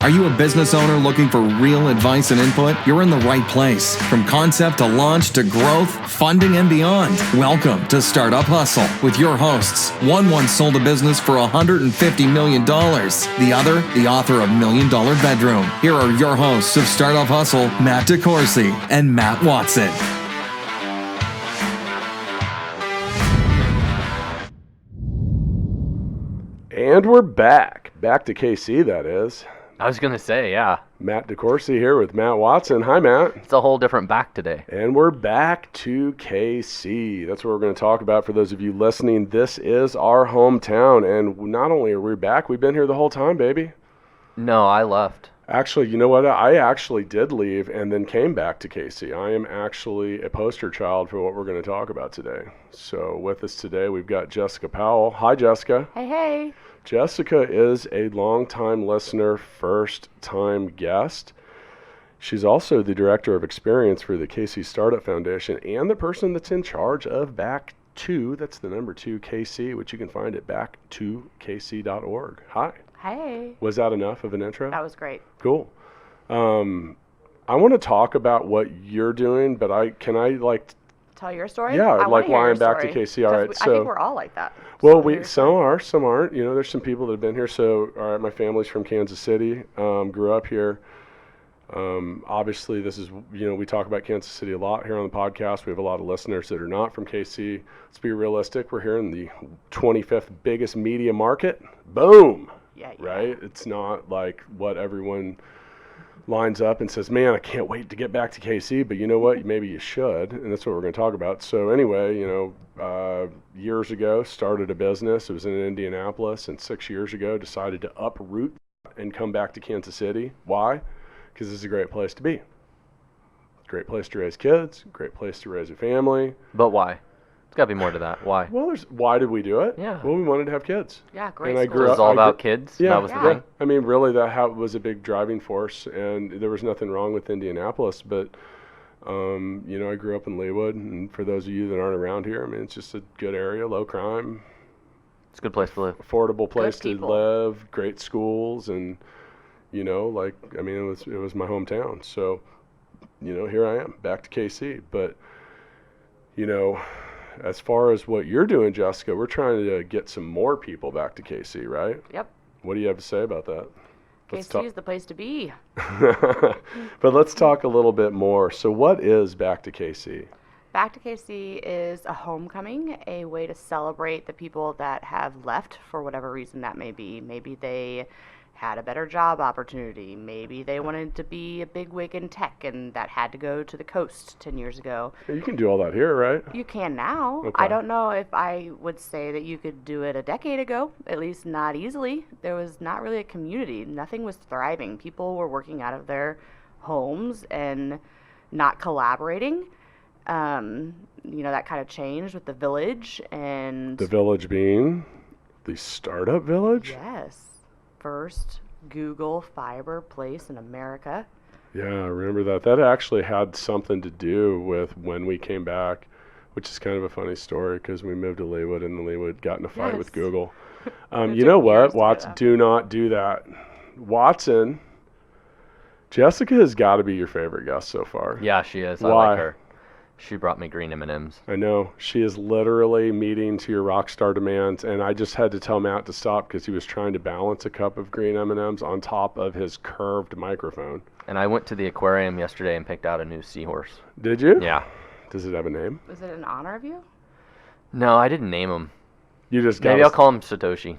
Are you a business owner looking for real advice and input? You're in the right place. From concept to launch to growth, funding, and beyond. Welcome to Startup Hustle with your hosts. One once sold a business for $150 million. The other, the author of $1 Million Bedroom. Here are your hosts of Startup Hustle, Matt DeCourcy and Matt Watson. And we're back. Back to KC, that is. I was going to say, yeah. Matt DeCourcy here with Matt Watson. Hi, Matt. It's a whole different back today. And we're back to KC. That's what we're going to talk about for those of you listening. This is our hometown. And not only are we back, we've been here the whole time, baby. No, I left. Actually, you know what? I actually did leave and then came back to KC. I am actually a poster child for what we're going to talk about today. So with us today, we've got Jessica Powell. Hi, Jessica. Hey, hey. Jessica is a longtime listener, first-time guest. She's also the Director of Experience for the KC Startup Foundation and the person that's in charge of Back2, that's the number 2 KC, which you can find at back2kc.org. Hi. Hey. Was that enough of an intro? That was great. Cool. I want to talk about what you're doing, but can I tell your story? Yeah, I like why I'm back to KC. All right, I think we're all like that. Well, some are, some aren't. You know, there's some people that have been here. So, all right, my family's from Kansas City. Grew up here. Obviously, this is, we talk about Kansas City a lot here on the podcast. We have a lot of listeners that are not from KC. Let's be realistic. We're here in the 25th biggest media market. Boom. Yeah. Right? It's not like what everyone lines up and says, man, I can't wait to get back to KC, but you know what? Maybe you should, and that's what we're going to talk about. So anyway, years ago, started a business. It was in Indianapolis, and 6 years ago, decided to uproot and come back to Kansas City. Why? Because this is a great place to be. Great place to raise kids, great place to raise a family. But why? There's got to be more to that. Why? Well, why did we do it? Yeah. Well, we wanted to have kids. Yeah, great. And So it was all about kids? Yeah. That was the thing? I mean, really, that was a big driving force, and there was nothing wrong with Indianapolis, but, I grew up in Leawood, and for those of you that aren't around here, I mean, it's just a good area, low crime. It's a good place to live. Affordable place to people. live, great schools, and, it was my hometown. So, here I am, back to KC. But, as far as what you're doing, Jessica, we're trying to get some more people back to KC, right? Yep. What do you have to say about that? KC is the place to be. But let's talk a little bit more. So what is Back to KC? Back to KC is a homecoming, a way to celebrate the people that have left for whatever reason that may be. Maybe they had a better job opportunity. Maybe they wanted to be a bigwig in tech and that had to go to the coast 10 years ago. You can do all that here, right? You can now. Okay. I don't know if I would say that you could do it a decade ago, at least not easily. There was not really a community. Nothing was thriving. People were working out of their homes and not collaborating. That kind of changed with the village and... The village being the startup village? Yes. First Google fiber place in America. Yeah, I remember that. That actually had something to do with when we came back, which is kind of a funny story because we moved to Leawood and Leawood got in a fight with Google. You know what, Watson? Do not do that. Watson, Jessica has got to be your favorite guest so far. Yeah, she is. Why? I like her. She brought me green M&Ms. I know. She is literally meeting to your rock star demands, and I just had to tell Matt to stop because he was trying to balance a cup of green M&Ms on top of his curved microphone. And I went to the aquarium yesterday and picked out a new seahorse. Did you? Yeah. Does it have a name? Was it in honor of you? No, I didn't name him. You just got Maybe I'll call him Satoshi.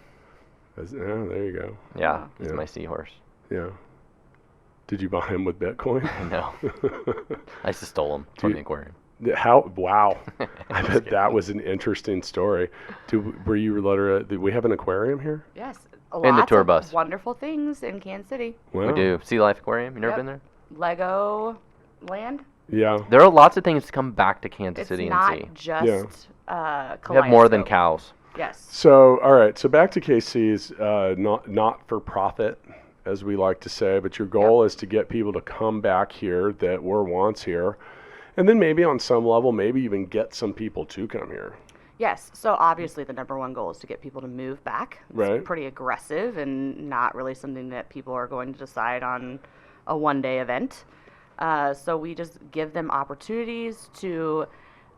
there you go. Yeah, he's Yeah. my seahorse. Yeah. Did you buy him with Bitcoin? No. I just stole him from the aquarium. How? Wow. I bet that was an interesting story. Were you literally, do we have an aquarium here? Yes. In the tour bus. Wonderful things in Kansas City. Wow. We do. Sea Life Aquarium. You never Yep. been there? Lego Land. Yeah. There are lots of things to come back to Kansas It's City not and see. just We have more than Kaleidoscope. cows. Yes. So, all right. So back to KC's not for profit, as we like to say, but your goal is to get people to come back here that were once here, and then maybe on some level, maybe even get some people to come here. Yes. So obviously the number one goal is to get people to move back. It's Right. pretty aggressive and not really something that people are going to decide on a one-day event. So we just give them opportunities to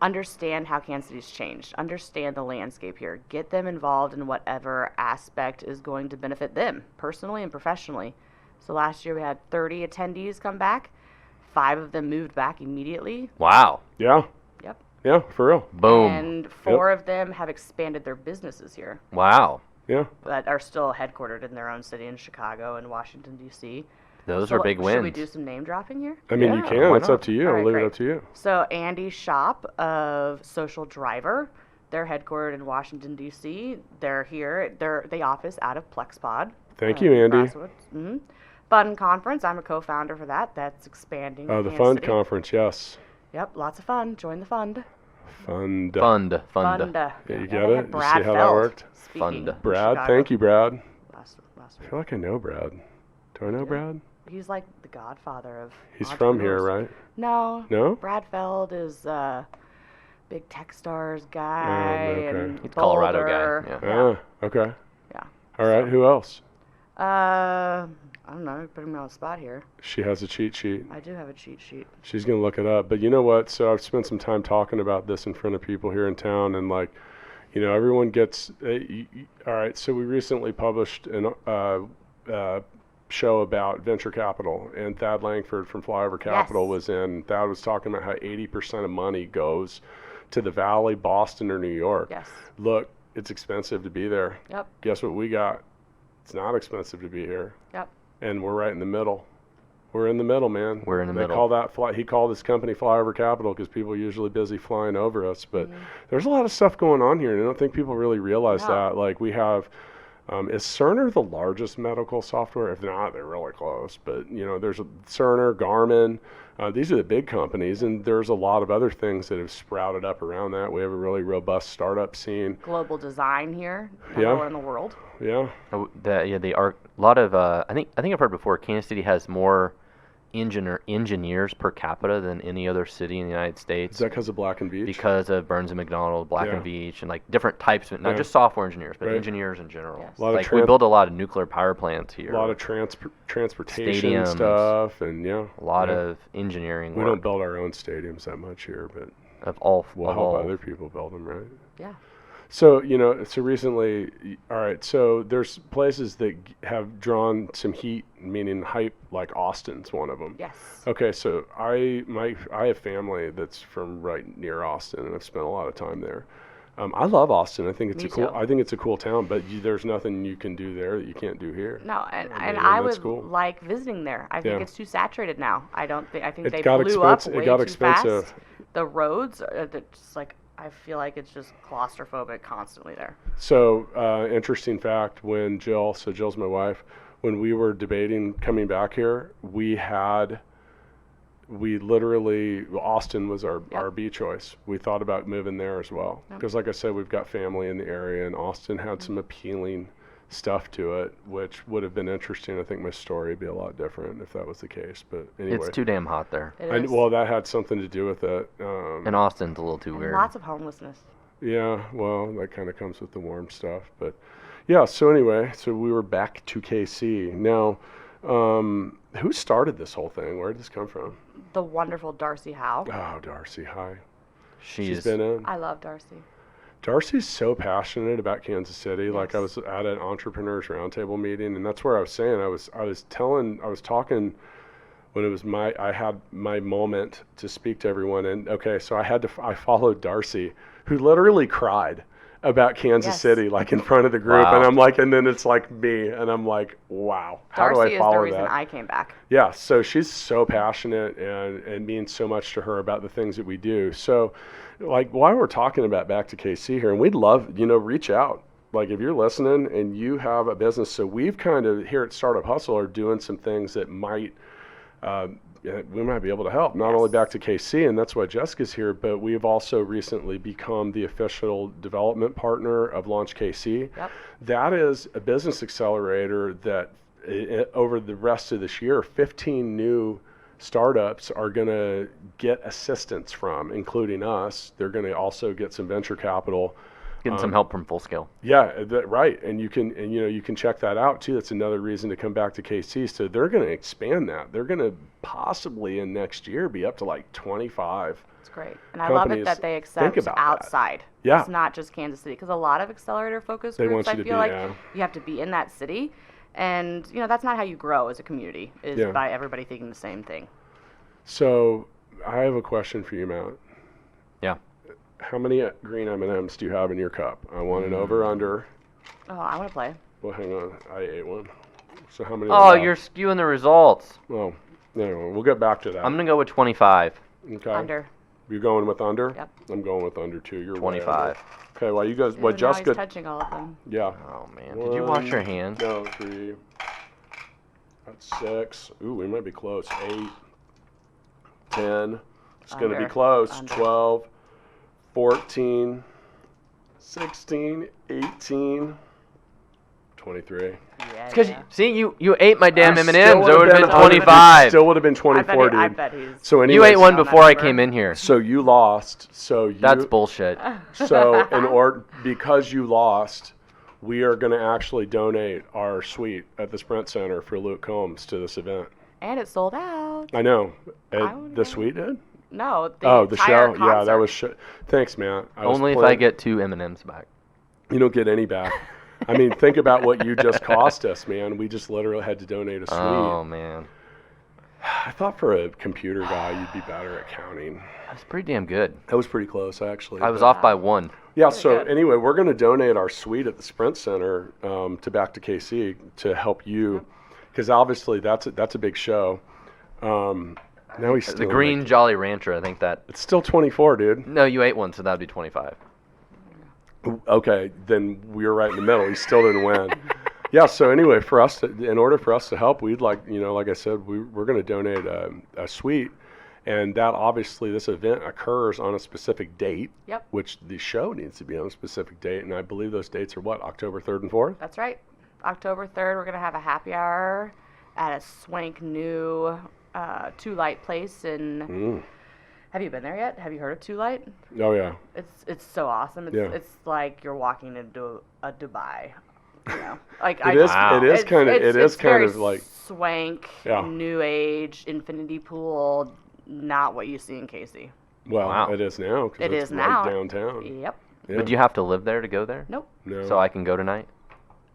understand how Kansas City's changed, understand the landscape here, get them involved in whatever aspect is going to benefit them personally and professionally. So last year we had 30 attendees come back. 5 of them moved back immediately. Wow. Yeah. Yep. Yeah, for real. Boom. And 4 of them have expanded their businesses here, Wow. Yeah. but are still headquartered in their own city in Chicago and Washington, D.C. Those So are big wins. Should we do some name dropping here? I mean, you Yeah, can. why It's not? up to you. All I'll right, leave it great. up to you. So Andy Shop of Social Driver, they're headquartered in Washington, D.C. They're here. They office out of PlexPod. Thank you, Andy. Mm-hmm. Fun Conference. I'm a co-founder for that. That's expanding. Oh, in the Kansas Fund City. Conference, yes. Yep, lots of fun. Join the fund. Fund. Fund. Yeah, you Yeah, get they it? had You see Brad how that Feld worked? speaking Fund. in Brad, Chicago thank you, Brad. last I week. feel like I know Brad. Do I know Brad? He's like the godfather of He's from here, entrepreneurs. right? No. No? Brad Feld is big Techstars guy. okay. And He's a Colorado guy, Boulder. yeah. Ah, okay. Yeah. All right, who else? I don't know. You're putting me on the spot here. She has a cheat sheet. I do have a cheat sheet. She's going to look it up. But you know what? So I've spent some time talking about this in front of people here in town. And, like, you know, everyone gets all right, so we recently published an show about venture capital. And Thad Langford from Flyover Capital Yes. was in. Thad was talking about how 80% of money goes to the Valley, Boston, or New York. Yes. Look, it's expensive to be there. Yep. Guess what we got? It's not expensive to be here. Yep. And we're right in the middle. We're in the middle, man. We're in the They middle. call that he called his company Flyover Capital because people are usually busy flying over us. But there's a lot of stuff going on here, and I don't think people really realize No. that. Like we have, is Cerner the largest medical software? If not, they're really close. But you know, there's Cerner, Garmin. These are the big companies, and there's a lot of other things that have sprouted up around that. We have a really robust startup scene. Global design here. Yeah. Number one in the world. Yeah. They are a lot of. I think I've heard before. Kansas City has more engineers per capita than any other city in the United States. Is that because of Black and Beach? Because of Burns and McDonald, Black Yeah. and Beach, and like different types of not Yeah. just software engineers, but Right. engineers in general. Yes. A lot of Like we build a lot of nuclear power plants here. a lot of transportation Stadiums. stuff, and yeah, a lot yeah. of engineering We work don't build our own stadiums that much here, but of all. we'll of help all. other people build them, right? Yeah. So, you know, so recently, all right, so there's places that have drawn some heat, meaning hype, like Austin's one of them. Yes. Okay, so I have family that's from right near Austin, and I've spent a lot of time there. I love Austin. I think it's Me a cool. too. I think it's a cool town, but there's nothing you can do there that you can't do here. No, and I mean, I that's would cool. like visiting there. I think Yeah. it's too saturated now. I think It they got blew up expensive. way It got too expensive. fast. The roads are just like I feel like it's just claustrophobic constantly there. So, interesting fact, when Jill's my wife, when we were debating coming back here, we literally, Austin was our B choice. We thought about moving there as well. Yep. Because like I said, we've got family in the area, and Austin had some appealing stuff to it, which would have been interesting. I think my story would be a lot different if that was the case. But anyway. It's too damn hot there. It And, is. well, that had something to do with it. And Austin's a little too And weird. lots of homelessness. Yeah, well, that kind of comes with the warm stuff. But yeah, so anyway, so we were back to KC. Now, who started this whole thing? Where did this come from? The wonderful Darcy Howe. Oh, Darcy, hi. She's been in. I love Darcy. Darcy's so passionate about Kansas City. Like I Yes. was at an entrepreneurs roundtable meeting, and that's where I was saying I was talking when it was I had my moment to speak to everyone, and okay, so I followed Darcy, who literally cried about Kansas Yes. City, like in front of the group, Wow. and I'm like, and then it's like me, and I'm like, wow, how Darcy do I is follow the reason that? I came back. Yeah, so she's so passionate and means so much to her about the things that we do. So, like, while we're talking about Back2KC here, and we'd love, reach out. Like, if you're listening and you have a business, so we've kind of, here at Startup Hustle, are doing some things that might, we might be able to help. Not only Back2KC, and that's why Jessica's here, but we've also recently become the official development partner of Launch KC. Yep. That is a business accelerator that over the rest of this year, 15 new startups are going to get assistance from, including us. They're going to also get some venture capital. Getting some help from Full Scale. Yeah, right. And you can check that out too. That's another reason to come back to KC. So they're going to expand that. They're going to possibly in next year be up to like 25. It's great. And I love it that they accept outside. Yeah. It's not just Kansas City, because a lot of accelerator focused They groups, want you I to feel be, like yeah. you have to be in that city. And, that's not how you grow as a community, is by everybody thinking the same thing. So I have a question for you, Matt. Yeah. How many green M&Ms do you have in your cup? I want an over/under. Oh, I want to play. Well, hang on. I ate one. So how many? Oh, you're skewing the results. Well, anyway, we'll get back to that. I'm going to go with 25. Okay. Under. You're going with under? Yep. I'm going with under too. You're 25. Okay, well, you guys, Now Jessica. he's touching all of them. Yeah. Oh, man. Did you wash your hands? No, 3. That's 6. Ooh, we might be close. 8. 10. It's going to be Under. close. Under. 12. 14. 16. 18. 23. Yeah, Because, yeah. see, you ate my damn I M&Ms. still It would have been under. 25. Still would have been 24, I dude. bet he's. So You anyways, ate one on that before I number. came in here. So you lost. That's bullshit. So because you lost, we are going to actually donate our suite at the Sprint Center for Luke Combs to this event. And it sold out. I know. would The know. suite did? No, The entire show. concert. Yeah, that was Thanks, man. Only if I get 2 M&Ms back. You don't get any back. I mean, think about what you just cost us, man. We just literally had to donate a suite. Oh, man. I thought for a computer guy, you'd be better at counting. That's pretty damn good. That was pretty close, actually. I was off by 1. Yeah, so good. anyway, we're going to donate our suite at the Sprint Center to Back2KC to help you, because obviously that's a big show. Now he's still The Green Jolly Rancher, I think that. It's still 24, dude. No, you ate one, so that would be 25. Okay, then we were right in the middle. He still didn't win. Yeah. So anyway, in order for us to help, we'd like, like I said, we're going to donate a suite, and that obviously this event occurs on a specific date. Yep. Which the show needs to be on a specific date, and I believe those dates are what, October 3rd and 4th. That's right. October 3rd, we're going to have a happy hour at a swank new Two Light place in. Have you been there yet? Have you heard of Two Light? Oh yeah. It's so awesome. It's like you're walking into a Dubai. Like It is kind of like swank, Yeah. new age, infinity pool. Not what you see in KC. Well, Wow. it is now. 'Cause It it's is right now. downtown. Yep. Yeah. But do you have to live there to go there? Nope. No. So I can go tonight?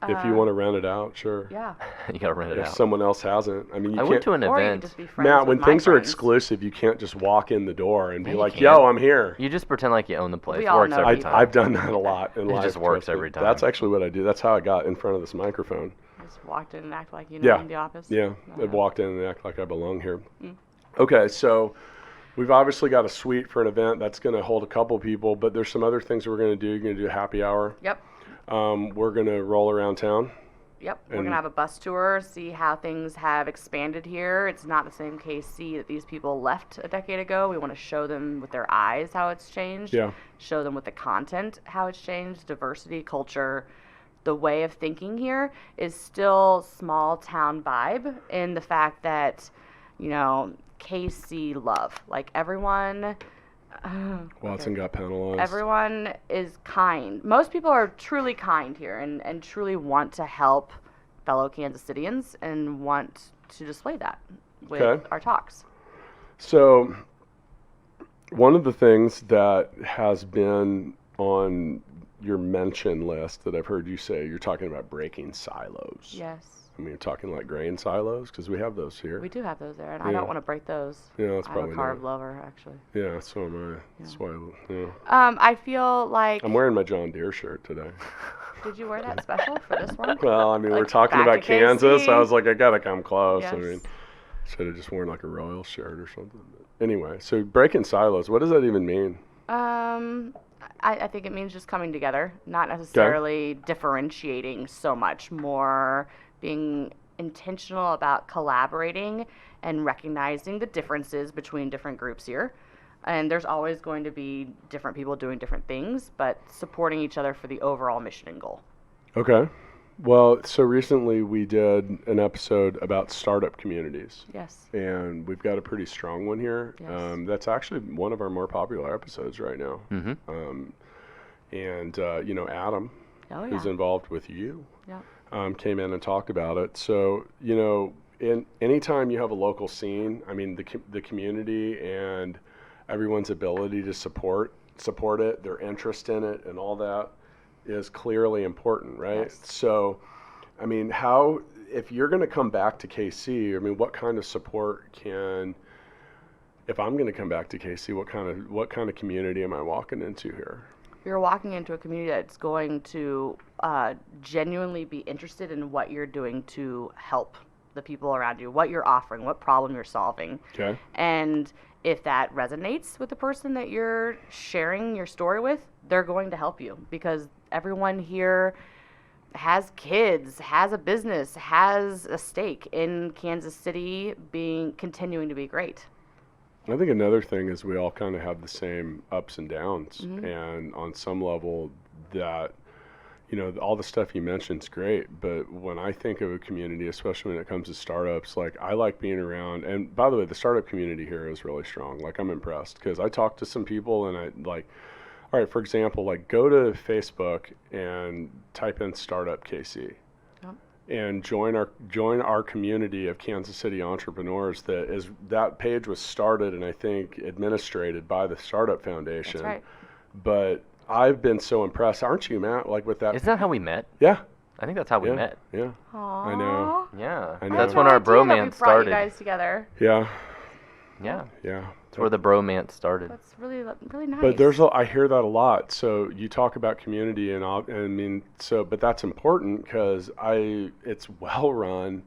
if you want to rent it out, sure. Yeah. You got to rent it If out. someone else hasn't, I mean, you I can't. went to an Or you event. could just be friends Matt, when with my things are friends. exclusive, you can't just walk in the door and be Yeah, you like, can. "Yo, I'm here." You just pretend like you own the place. We all Works know every people. time. I've done that a lot in It life. just works trust me. every time. That's actually what I do. That's how I got in front of this microphone. Just walked in and act like you Yeah. know in the office. Yeah, No. I've walked in and act like I belong here. Okay, so we've obviously got a suite for an event that's going to hold a couple people, but there's some other things that we're going to do. You're going to do a happy hour. Yep. We're going to roll around town. Yep. We're And- gonna have a bus tour, see how things have expanded here. It's not the same KC that these people left a decade ago. We want to show them with their eyes how it's changed. Yeah. Show them with the content how it's changed. Diversity, culture, the way of thinking here is still small town vibe in the fact that, KC love. Like everyone. Watson got penalized. Everyone is kind. Most people are truly kind here and truly want to help fellow Kansas Cityans and want to display that with Okay. our talks. So, one of the things that has been on your mention list that I've heard you say, you're talking about breaking silos. Yes. I mean, you're talking like grain silos, because we have those here. We do have those there, and I Yeah. don't want to break those. Yeah, that's I'm probably a carb not. lover, actually. Yeah, so am I. That's why. Yeah. I feel like. I'm wearing my John Deere shirt today. Did you wear that special for this one? Well, I mean, we're Like talking about Back2KC. Kansas. I was like, I gotta come close. I Yes. mean, should have just worn like a Royal shirt or something. But anyway, so breaking silos. What does that even mean? I think it means just coming together, not necessarily differentiating so much, more being intentional about collaborating and recognizing the differences between different groups here. And there's always going to be different people doing different things, but supporting each other for the overall mission and goal. Okay. Well, so recently we did an episode about startup communities. Yes. And we've got a pretty strong one here. Yes. That's actually one of our more popular episodes right now. Mm-hmm. Adam, Oh, yeah. who's involved with you, Yeah. came in and talked about it. So, anytime you have a local scene, I mean, the community and everyone's ability to support it, their interest in it, and all that is clearly important, right? Yes. So, I mean, if you're going to come back to KC, I mean, what kind of support if I'm going to come back to KC, what kind of community am I walking into here? You're walking into a community that's going to genuinely be interested in what you're doing to help the people around you, what you're offering, what problem you're solving. Okay. And if that resonates with the person that you're sharing your story with, they're going to help you, because everyone here has kids, has a business, has a stake in Kansas City continuing to be great. I think another thing is we all kind of have the same ups and downs, Mm-hmm. and on some level that, all the stuff you mentioned is great, but when I think of a community, especially when it comes to startups, like, I like being around, and by the way, the startup community here is really strong. Like, I'm impressed because I talked to some people and I like, all right, for example, like, go to Facebook and type in Startup KC. And join our community of Kansas City entrepreneurs. That page was started and I think administrated by the Startup Foundation. That's right. But I've been so impressed, aren't you, Matt? Like, with that. Isn't that how we met? Yeah. I think that's how we met. Yeah. Aww. I know. Yeah. I know. That's I when had our no idea that we bromance brought started. You guys together. Yeah. Yeah. Yeah. That's where the bromance started. That's really nice. But I hear that a lot. So you talk about community, but that's important because it's well run.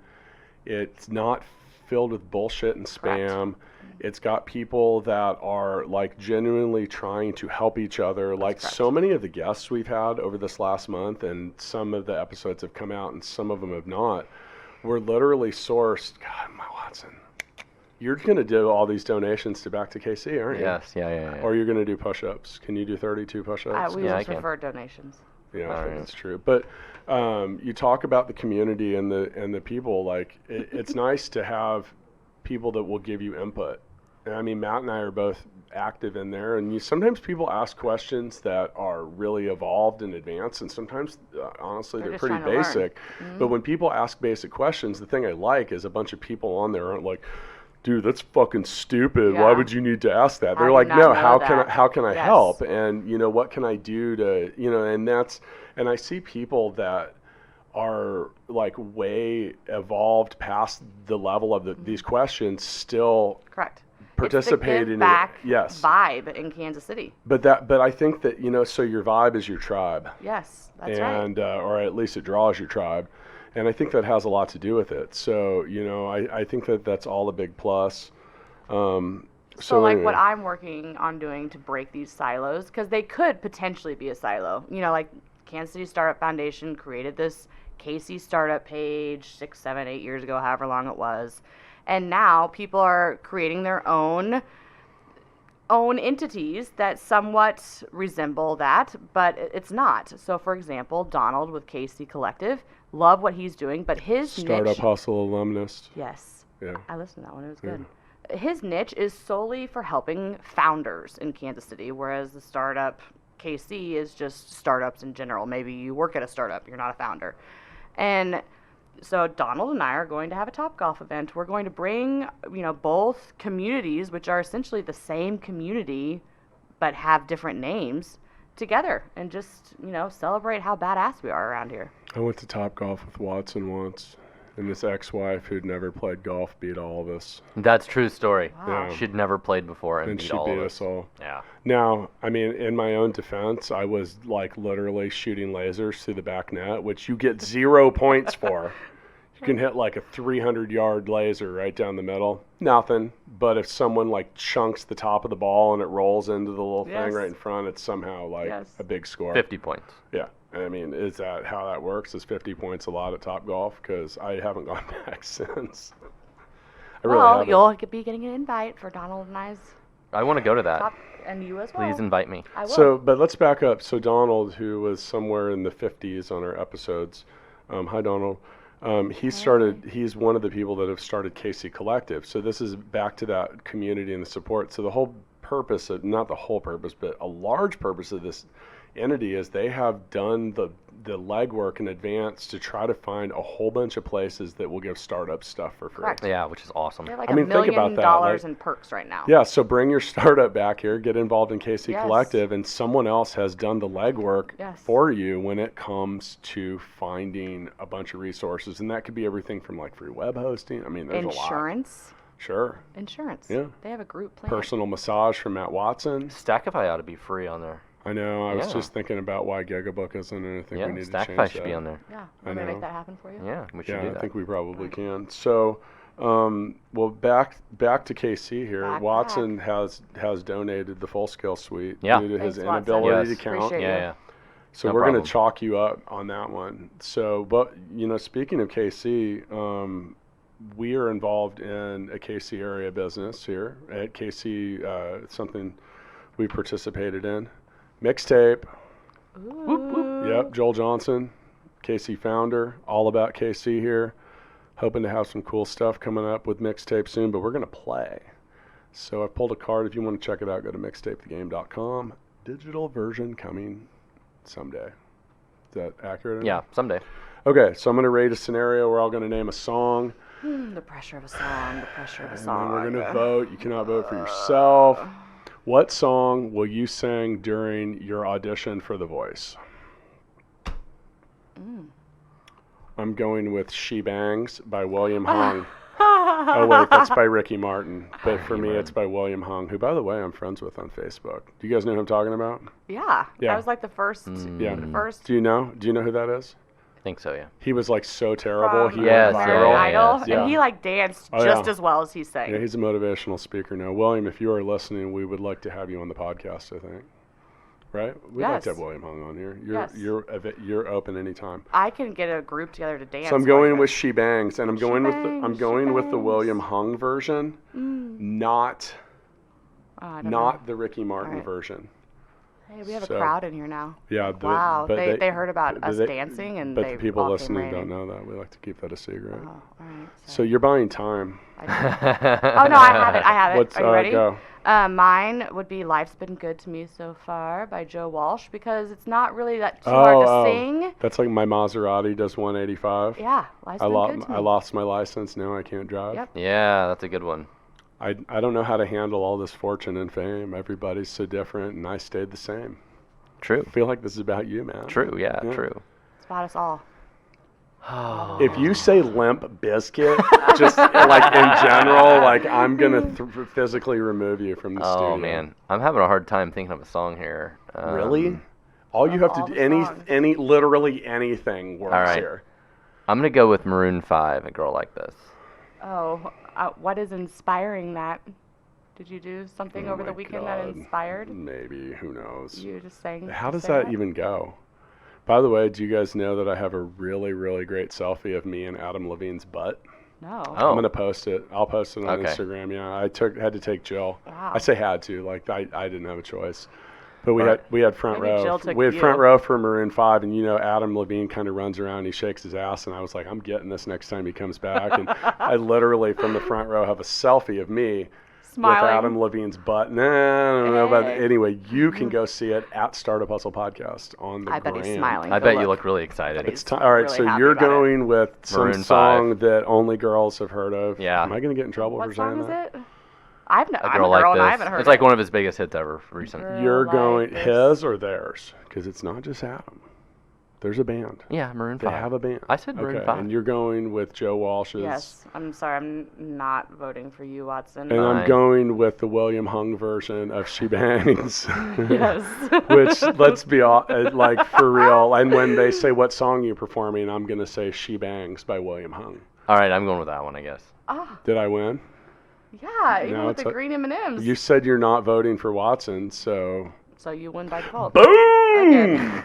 It's not filled with bullshit and spam. Correct. It's got people that are like genuinely trying to help each other. Like, correct. so many of the guests we've had over this last month, and some of the episodes have come out and some of them have not, were literally sourced. God, my Watson. You're going to do all these donations to Back2KC, aren't you? Yes. Yeah. Or you're going to do push-ups. Can you do 32 push-ups? We Yeah, I would can. prefer donations. Yeah, I All think right. that's true. But you talk about the community and the people. Like, it's nice to have people that will give you input. And I mean, Matt and I are both active in there, and sometimes people ask questions that are really evolved and advanced, and sometimes, honestly, They're they're just pretty trying to learn. basic. But when people ask basic questions, the thing I like is a bunch of people on there aren't like, dude, that's fucking stupid. Why Yeah. would you need to ask that? How They're do like, you not no, know how that? can I Yes. help? And what can I do to, and I see people that are like way evolved past the level of these questions still Correct. participate it's the in give back it. Yes. vibe in Kansas City. But I think that, so your vibe is your tribe. Yes, that's right. And, or at least it draws your tribe. And I think that has a lot to do with it. So, I think that that's all a big plus. So like anyway. what I'm working on doing to break these silos, because they could potentially be a silo. Like Kansas City Startup Foundation created this KC startup page 6, 7, 8 years ago, however long it was. And now people are creating their own entities that somewhat resemble that, but it's not. So for example, Donald with KC Collective, love what he's doing, but his Startup niche, Hustle alumnus. yes, Yeah. I listened to that one, it was good. His niche is solely for helping founders in Kansas City, whereas the Startup KC is just startups in general. Maybe you work at a startup, you're not a founder. And so Donald and I are going to have a Topgolf event. We're going to bring, both communities, which are essentially the same community, but have different names, together and just, celebrate how badass we are around here. I went to Topgolf with Watson once, and his ex-wife, who'd never played golf, beat all of us. That's true story. Wow. She'd never played before and And beat she all beat of us us. all. Yeah. Now, I mean, in my own defense, I was like literally shooting lasers through the back net, which you get 0 points for. You can hit like a 300-yard laser right down the middle. Nothing. But if someone like chunks the top of the ball and it rolls into the little Yes. thing right in front, it's somehow like Yes. a big score. 50 points. Yeah. I mean, is that how that works? Is 50 points a lot at Topgolf? Because I haven't gone back since. I really haven't. You'll be getting an invite for Donald and I's I want to go to that. top, and you as well. Please invite me. I will. So, but let's back up. So Donald, who was somewhere in the 50s on our episodes, Hi, Donald. He's one of the people that have started KC Collective. So this is back to that community and the support. So the whole purpose of, not the whole purpose, but a large purpose of this entity is they have done the legwork in advance to try to find a whole bunch of places that will give startup stuff for free. Correct. Yeah, which is awesome. They're like I mean, $1 think million about that, like- in perks right now. Yeah, so bring your startup back here, get involved in KC Yes. Collective, and someone else has done the legwork Yes. for you when it comes to finding a bunch of resources. And that could be everything from like free web hosting. I mean, there's a lot. Insurance. Sure. Insurance. Yeah. They have a group plan. Personal massage from Matt Watson. Stackify ought to be free on there. I know. I was Yeah. just thinking about why Gigabook isn't, and I think Yeah, we need to Stackify change should that. be on there. Yeah. I We're going to know. make that happen for you. Yeah, we should Yeah, do I that. think we probably can. So, well, back to KC here. Back. Watson has donated the full scale suite Yeah. due to his Thanks, Watson. inability Yes. to count. Appreciate Yeah, you. yeah. So No we're going problem. to chalk you up on that one. So, but speaking of KC, we are involved in a KC area business here at KC. Something we participated in. Mixtape. Ooh. Yep, Joel Johnson, KC founder, all about KC here. Hoping to have some cool stuff coming up with Mixtape soon, but we're going to play. So I pulled a card. If you want to check it out, go to mixtapethegame.com. Digital version coming someday. Is that accurate? Yeah, someday. Okay, so I'm going to rate a scenario. We're all going to name a song. The pressure of a song. The pressure of a And then song. we're going to vote. You cannot vote for yourself. What song will you sing during your audition for The Voice? I'm going with She Bangs by William Hung. Oh, wait, that's by Ricky Martin. But for me, it's by William Hung, who, by the way, I'm friends with on Facebook. Do you guys know who I'm talking about? Yeah. Yeah. That was like the first. Yeah. The first. Do you know who that is? I think so, yeah. He was like so terrible. From He Yes, went yeah, viral. yeah, Idol, yeah. and he like danced Oh, just yeah. as well as he sang. Yeah, he's a motivational speaker now. William, if you are listening, we would like to have you on the podcast, I think. Right? We'd like to Yes. have William Hung on here. Yes. You're open anytime. I can get a group together to dance. So I'm while going you're- with She Bangs, and I'm going with the Bangs. William Hung version, not Oh, I don't not know. the Ricky Martin Alright. version. Hey, we have so- a crowd in here now. Yeah. Wow, but they heard about us dancing and but they the people all came listening don't raining. know that. We like to keep that a secret. Oh, all right. So you're buying time. Oh no, I have it. I have it. What's Are you ready? go? Mine would be "Life's Been Good to Me So Far" by Joe Walsh because it's not really that too hard to sing. That's like my Maserati does 185. Yeah, life's been good to me. I lost my license. Now I can't drive. Yep. Yeah, that's a good one. I don't know how to handle all this fortune and fame. Everybody's so different, and I stayed the same. True. I feel like this is about you, man. True, yeah, Yeah. true. It's about us all. If you say Limp Biscuit, just like in general, like I'm gonna physically remove you from the studio. Oh, man. I'm having a hard time thinking of a song here. Really? All you have all to the do, songs. literally anything works All right. here. I'm going to go with Maroon 5, A Girl Like This. Oh, what is inspiring that? Did you do something Oh over the my weekend that God. inspired? Maybe, who knows? You just saying. How does that even go? By the way, do you guys know that I have a really, really great selfie of me and Adam Levine's butt? No. Oh. I'm gonna post it. I'll post it on Okay. Instagram. Yeah, I had to take Jill. Wow. I say had to, like I didn't have a choice. But we Right. had front Maybe row. Jill took We had you. front row for Maroon 5, and Adam Levine kind of runs around, he shakes his ass, and I was like, I'm getting this next time he comes back. And I literally from the front row have a selfie of me Smiling. with Adam Levine's butt. Nah, I don't know about that. Hey. Anyway, you can go see it at Startup Hustle Podcast on the I bet he's gram. smiling. I Go bet you look. look really excited. It's time. All right, really so happy you're about it. going with some Maroon song 5. that only girls have heard of. Yeah. Am I going to get in trouble for What saying song is that? it? I'm A a Girl girl Like and I This. haven't heard It's like it. one of his biggest hits ever recent. Girl You're Like going This. his or theirs? Because it's not just Adam. There's a band. Yeah, Maroon They 5. have a band. I said Maroon okay, 5. and you're going with Joe Walsh's. Yes. I'm sorry. I'm not voting for you, Watson. And I'm Fine. going with the William Hung version of She Bangs. Yes. Which, let's be like for real. And when they say what song you're performing, I'm going to say She Bangs by William Hung. All right, I'm going with that one, I guess. Ah, Did I win? yeah. Even No, with it's the a- green M&Ms. You said you're not voting for Watson, so. So you win by default. Boom!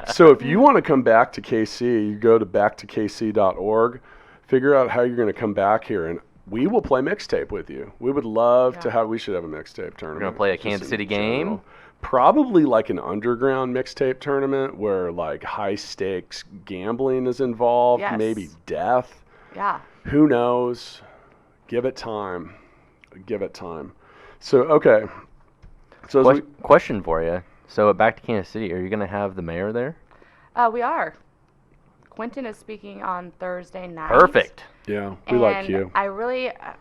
So if you want to come back to KC, you go to back2kc.org, figure out how you're going to come back here, and we will play mixtape with you. We would love to Yeah. have. We should have a mixtape tournament. We're gonna play a just Kansas in City general. game. Probably like an underground mixtape tournament where like high stakes gambling is involved, Yes. maybe death. Yeah. Who knows? Give it time. Give it time. So okay. So as Question for you. So back to Kansas City, are you going to have the mayor there? We are. Quinton is speaking on Thursday night. Perfect. yeah, we like you. I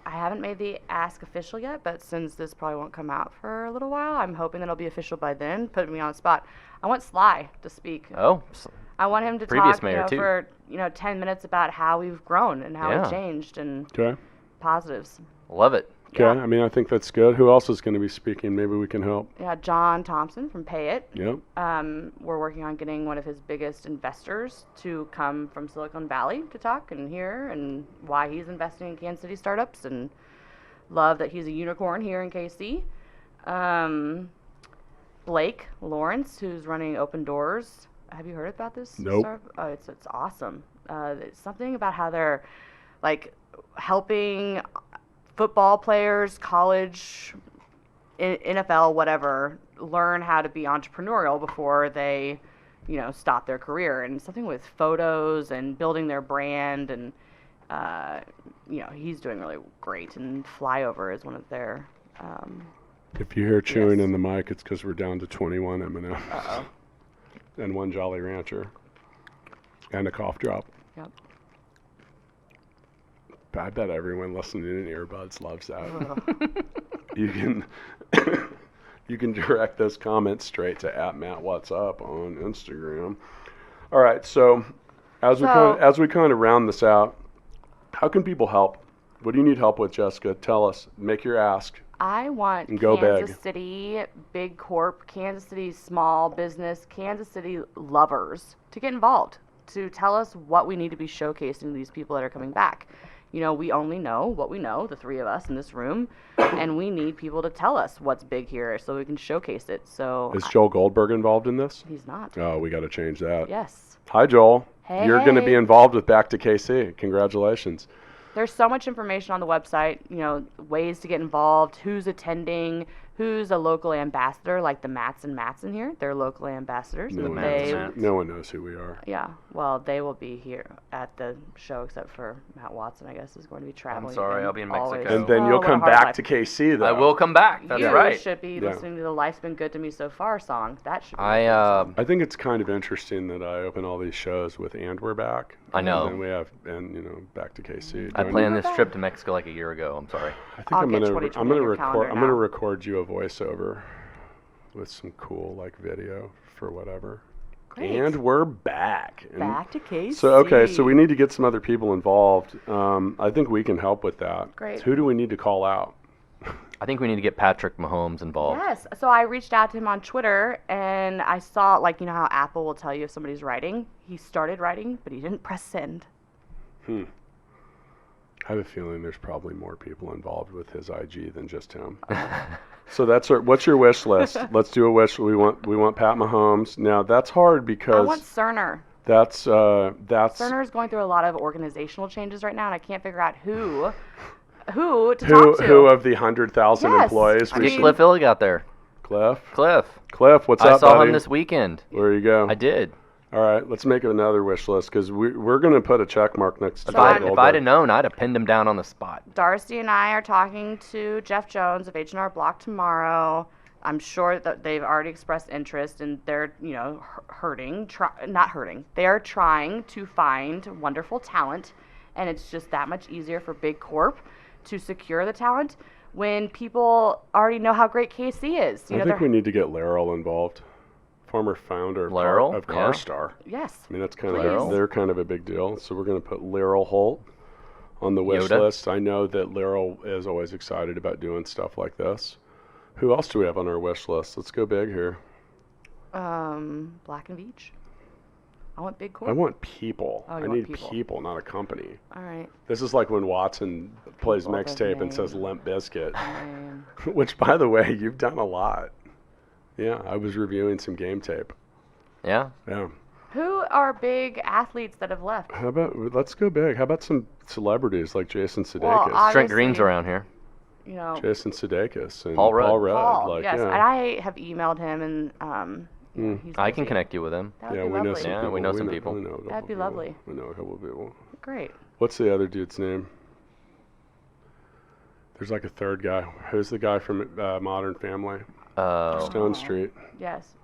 haven't made the ask official yet, but since this probably won't come out for a little while, I'm hoping that it'll be official by then, putting me on the spot. I want Sly to speak. Oh, I want him to Previous talk mayor, too. for 10 minutes about how we've grown and how Yeah. we've changed and Okay. positives. love it. Okay. Yeah. I mean, I think that's good. Who else is going to be speaking? Maybe we can help. Yeah, John Thompson from Pay It. Yep. We're working on getting one of his biggest investors to come from Silicon Valley to talk and hear and why he's investing in Kansas City startups, and love that he's a unicorn here in KC. Blake Lawrence, who's running Open Doors. Have you heard about this? Nope. startup? Oh, it's awesome. It's something about how they're like helping football players, college, NFL, whatever, learn how to be entrepreneurial before they, stop their career. And something with photos and building their brand, and he's doing really great. And Flyover is one of their. If you hear chewing Yes. in the mic, it's because we're down to 21 M&Ms Uh-oh. and one Jolly Rancher and a cough drop. Yep. I bet everyone listening in earbuds loves that. Ugh. You can direct this comment straight to @MattWhat'sUp on Instagram. All right, so as we kind of round this out, how can people help? What do you need help with, Jessica? Tell us. Make your ask. I want And go Kansas big. City big corp, Kansas City small business, Kansas City lovers to get involved, to tell us what we need to be showcasing to these people that are coming back. We only know what we know, the three of us in this room, and we need people to tell us what's big here so we can showcase it. So Is Joel Goldberg involved in this? he's not. Oh, we got to change that. Yes. Hi, Joel. Hey, You're going to be hey. involved with Back2KC. Congratulations. There's so much information on the website, ways to get involved, who's attending, who's a local ambassador, like the Matts and Matts in here. They're local ambassadors. No and one, Matts. knows, no one knows who we are. Yeah, well, they will be here at the show, except for Matt Watson, I guess, is going to be traveling. sorry, again, I'll be in always. Mexico. And then Oh, you'll what a come hard back life. to KC, though. I will come back. That's you right. should be Yeah. listening to the "Life's Been Good to Me So Far" song. That should be. I think it's kind of interesting that I open all these shows with "And We're Back." I know. And then we have, Back to KC. I Do planned need- this trip to Mexico like a year ago. I'm sorry. I think I'll I'm get gonna 2020 I'm gonna on your record calendar I'm gonna now. record you a voiceover with some cool video for whatever. Great. And we're back. And Back to KC. so we need to get some other people involved. I think we can help with that. Great. Who do we need to call out? I think we need to get Patrick Mahomes involved. Yes. So I reached out to him on Twitter, and I saw, how Apple will tell you if somebody's writing. He started writing, but he didn't press send. I have a feeling there's probably more people involved with his IG than just him. So what's your wish list? Let's do a wish. We want Pat Mahomes. Now that's hard I because want Cerner. that's Cerner is going through a lot of organizational changes right now, and I can't figure out who to talk to. who of the 100,000 Yes. employees? I Get mean- Cliff Illig out there. Cliff, what's I up, saw buddy? him this weekend. There you go. I did. All right, let's make it another wish list because we're going to put a check mark next to If So Joel I'd Goldberg. have known, I'd have pinned him down on the spot. Darcy and I are talking to Jeff Jones of H&R Block tomorrow. I'm sure that they've already expressed interest, and they're, not hurting. They are trying to find wonderful talent, and it's just that much easier for Big Corp to secure the talent when people already know how great KC is. I think we need to get Laryl involved, former founder Laryl? of Yeah. CarStar. Yes. I mean, that's kind Please. of they're kind of a big deal. So we're going to put Laryl Holt on the wish Yoda. list. I know that Laryl is always excited about doing stuff like this. Who else do we have on our wish list? Let's go big here. Black and Veatch. I want Big Corp. I want people. Oh, you I want need people. not a company. All right. This is like when Watson plays People, mixtape and the says name. Limp Bizkit, Man. which, by the way, you've done a lot. Yeah, I was reviewing some game tape. Yeah. Yeah. Who are big athletes that have left? Let's go big. How about some celebrities like Jason Well, Sudeikis. Trent obviously, Green's around here. You know, Jason Sudeikis and Paul Rudd. Paul, like, yes, yeah. and I have emailed him, and he's I can busy. connect you with him. That would Yeah, be we know lovely. some Yeah, people. we know some people. We know a couple That'd be people. lovely. We know a couple of people. Great. What's the other dude's name? There's like a third guy. Who's the guy from Modern Family? Stone Street. Yes.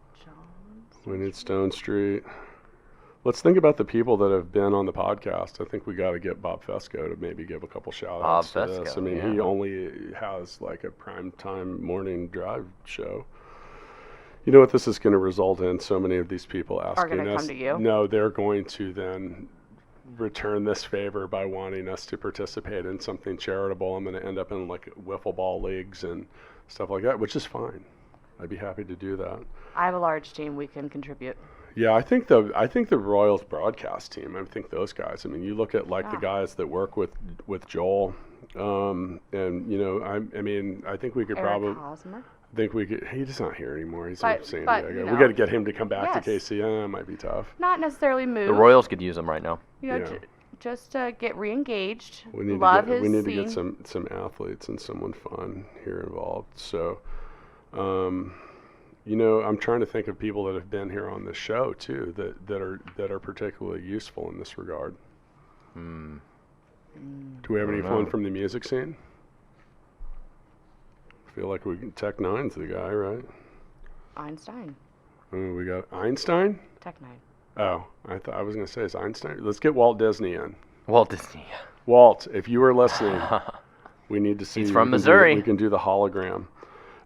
We need Stone Street. Let's think about the people that have been on the podcast. I think we got to get Bob Fesco to maybe give a couple shout outs to this. Fesco, I mean, yeah. he only has like a prime time morning drive show. You know what this is going to result in? So many of these people asking gonna us. come to you? No, they're going to then return this favor by wanting us to participate in something charitable. I'm going to end up in like wiffle ball leagues and stuff like that, which is fine. I'd be happy to do that. I have a large team. We can contribute. Yeah, I think the Royals broadcast team. I think those guys. I mean, you look at like the guys that work with Joel, and you know, I mean, I think we could Eric probably. Hosmer? I think we could. He's not here anymore. He's But- in San but, Diego. you We know. got to get him to come back to Yes. KC. That might be tough. Not necessarily move. The Royals could use him right now. You know, Yeah. just get re-engaged. We need Love to get. his We need to scene. get some athletes and someone fun here involved. So, you know, I'm trying to think of people that have been here on this show too that are particularly useful in this regard. Do we have any fun from the music scene? I feel like Tech Nine's the guy, right? Einstein. We got Einstein. Tech Nine. Oh, I was going to say it's Einstein. Let's get Walt Disney in. Walt Disney. Walt, if you are listening, we need to see. He's you. from We can do- Missouri. We can do the hologram.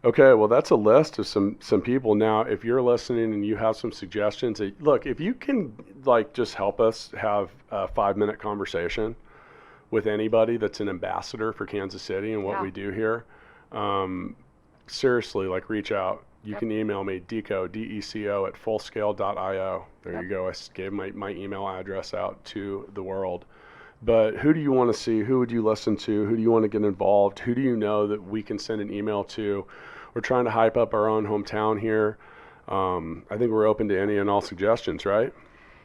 Okay, well, that's a list of some people. Now, if you're listening and you have some suggestions, look, if you can like just help us have a 5-minute conversation with anybody that's an ambassador for Kansas City and what we do here, seriously, like reach out. You can email me, deco, D-E-C-O, at fullscale.io. There you go. I gave my email address out to the world. But who do you want to see? Who would you listen to? Who do you want to get involved? Who do you know that we can send an email to? We're trying to hype up our own hometown here. I think we're open to any and all suggestions, right?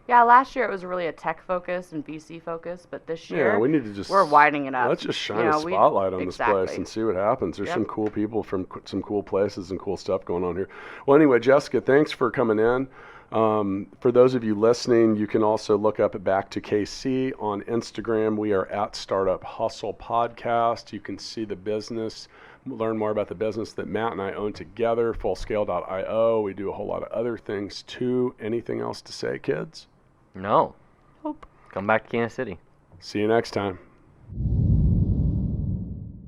Yeah, last year it was really a tech focus and BC focus, but this year Yeah, we need to just... we're widening it up. Let's just shine You know, a spotlight on exactly. this place and see what happens. There's Yep. some cool people from some cool places and cool stuff going on here. Well, anyway, Jessica, thanks for coming in. For those of you listening, you can also look up at Back2KC on Instagram. We are at Startup Hustle Podcast. You can see the business, learn more about the business that Matt and I own together, fullscale.io. We do a whole lot of other things too. Anything else to say, kids? No. Hope. Come back to Kansas City. See you next time.